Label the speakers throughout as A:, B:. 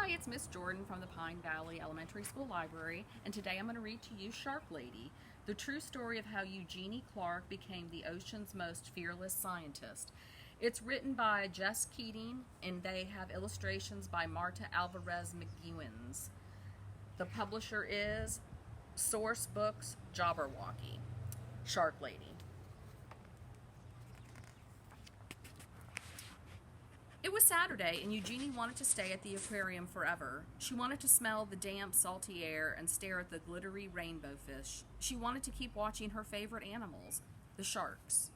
A: Hi, it's Miss Jordan from the Pine Valley Elementary School Library, and today I'm going to read to you Shark Lady, the true story of how Eugenie Clark became the ocean's most fearless scientist. It's written by Jess Keating, and they have illustrations by Marta Alvarez McGuins. The publisher is Source Books Jabberwocky. Shark Lady. It was Saturday, and Eugenie wanted to stay at the aquarium forever. She wanted to smell the damp, salty air and stare at the glittery rainbow fish. She wanted to keep watching her favorite animals, the sharks.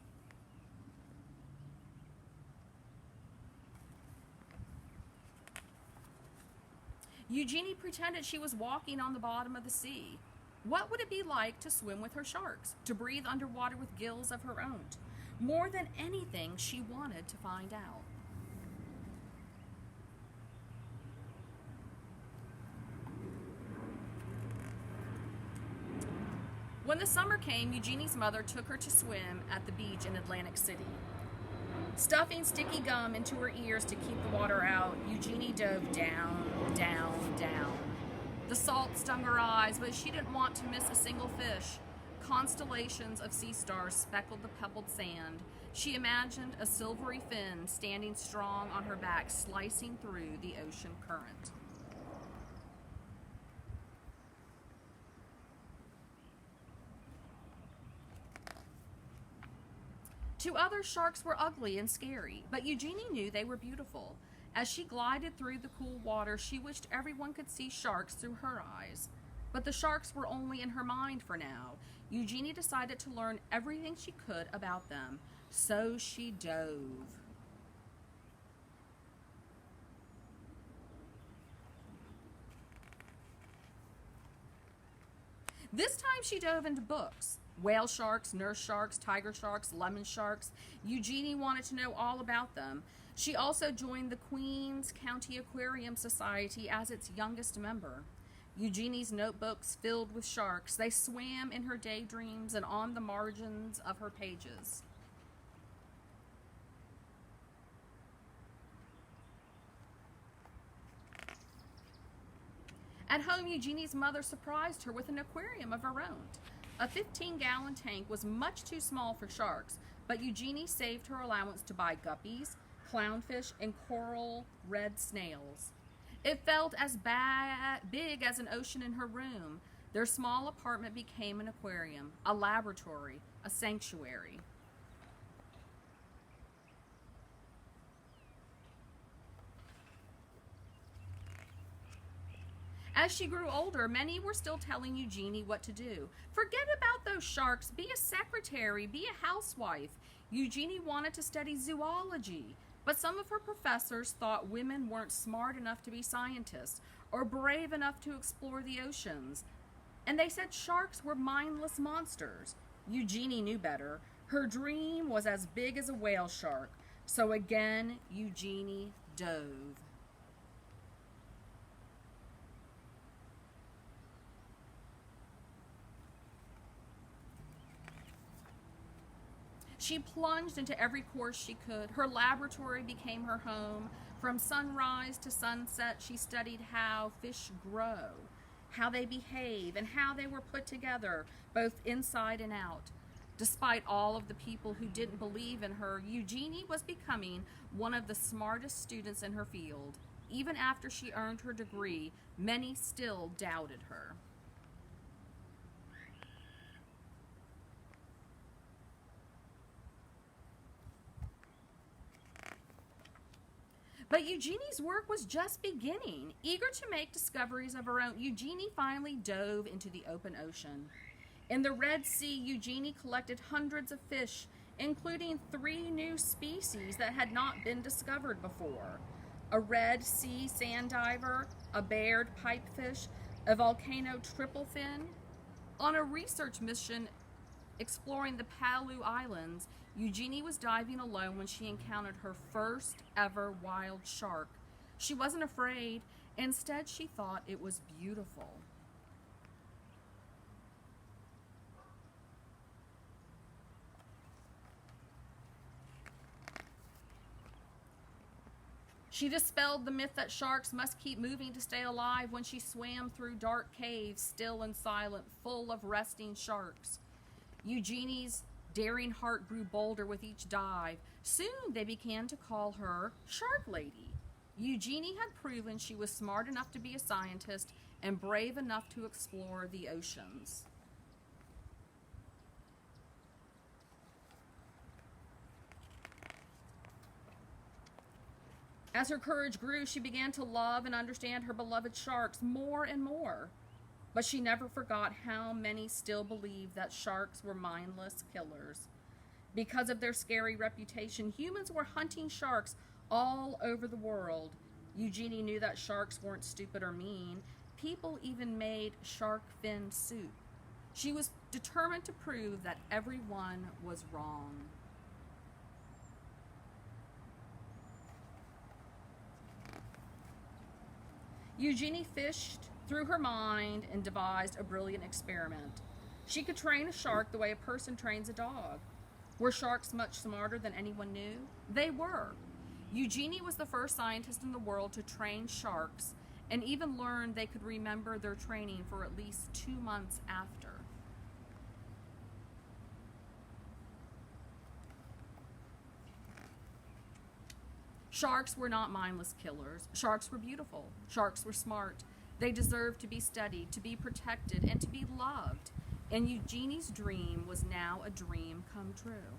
A: Eugenie pretended she was walking on the bottom of the sea. What would it be like to swim with her sharks, to breathe underwater with gills of her own? More than anything, she wanted to find out. When the summer came, Eugenie's mother took her to swim at the beach in Atlantic City. Stuffing sticky gum into her ears to keep the water out, Eugenie dove down, down, down. The salt stung her eyes, but she didn't want to miss a single fish. Constellations of sea stars speckled the pebbled sand. She imagined a silvery fin standing strong on her back, slicing through the ocean current. Two other sharks were ugly and scary, but Eugenie knew they were beautiful. As she glided through the cool water, she wished everyone could see sharks through her eyes. But the sharks were only in her mind for now. Eugenie decided to learn everything she could about them, so she dove. This time she dove into books. Whale sharks, nurse sharks, tiger sharks, lemon sharks. Eugenie wanted to know all about them. She also joined the Queens County Aquarium Society as its youngest member. Eugenie's notebooks filled with sharks. They swam in her daydreams and on the margins of her pages. At home, Eugenie's mother surprised her with an aquarium of her own. A 15-gallon tank was much too small for sharks, but Eugenie saved her allowance to buy guppies, clownfish, and coral red snails. It felt as big as an ocean in her room. Their small apartment became an aquarium, a laboratory, a sanctuary. As she grew older, many were still telling Eugenie what to do. Forget about those sharks. Be a secretary. Be a housewife. Eugenie wanted to study zoology, but some of her professors thought women weren't smart enough to be scientists or brave enough to explore the oceans. And they said sharks were mindless monsters. Eugenie knew better. Her dream was as big as a whale shark. So again, Eugenie dove. She plunged into every course she could. Her laboratory became her home. From sunrise to sunset, she studied how fish grow, how they behave, and how they were put together, both inside and out. Despite all of the people who didn't believe in her, Eugenie was becoming one of the smartest students in her field. Even after she earned her degree, many still doubted her. But Eugenie's work was just beginning. Eager to make discoveries of her own, Eugenie finally dove into the open ocean. In the Red Sea, Eugenie collected hundreds of fish, including 3 new species that had not been discovered before: a red sea sand diver, a bared pipefish, a volcano tripplefin. On a research mission exploring the Palau Islands, Eugenie was diving alone when she encountered her first ever wild shark. She wasn't afraid. Instead, she thought it was beautiful. She She dispelled the myth that sharks must keep moving to stay alive when she swam through dark caves, still and silent, full of resting sharks. Eugenie's daring heart grew bolder with each dive. Soon they began to call her Shark Lady. Eugenie had proven she was smart enough to be a scientist and brave enough to explore the oceans. As her courage grew, she began to love and understand her beloved sharks more and more. But she never forgot how many still believed that sharks were mindless killers. Because of their scary reputation, humans were hunting sharks all over the world. Eugenie knew that sharks weren't stupid or mean. People even made shark fin soup. She was determined to prove that everyone was wrong. Eugenie fished through her mind and devised a brilliant experiment. She could train a shark the way a person trains a dog. Were sharks much smarter than anyone knew? They were. Eugenie was the first scientist in the world to train sharks and even learned they could remember their training for at least 2 months after. Sharks were not mindless killers. Sharks were beautiful. Sharks were smart. They deserved to be studied, to be protected, and to be loved. And Eugenie's dream was now a dream come true.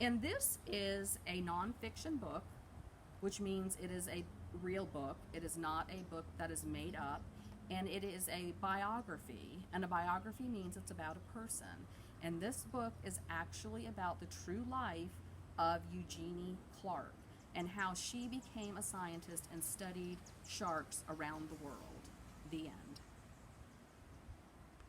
A: And this is a nonfiction book, which means it is a real book. It is not a book that is made up. And it is a biography, and a biography means it's about a person. And this book is actually about the true life of Eugenie Clark and how she became a scientist and studied sharks around the world. The end.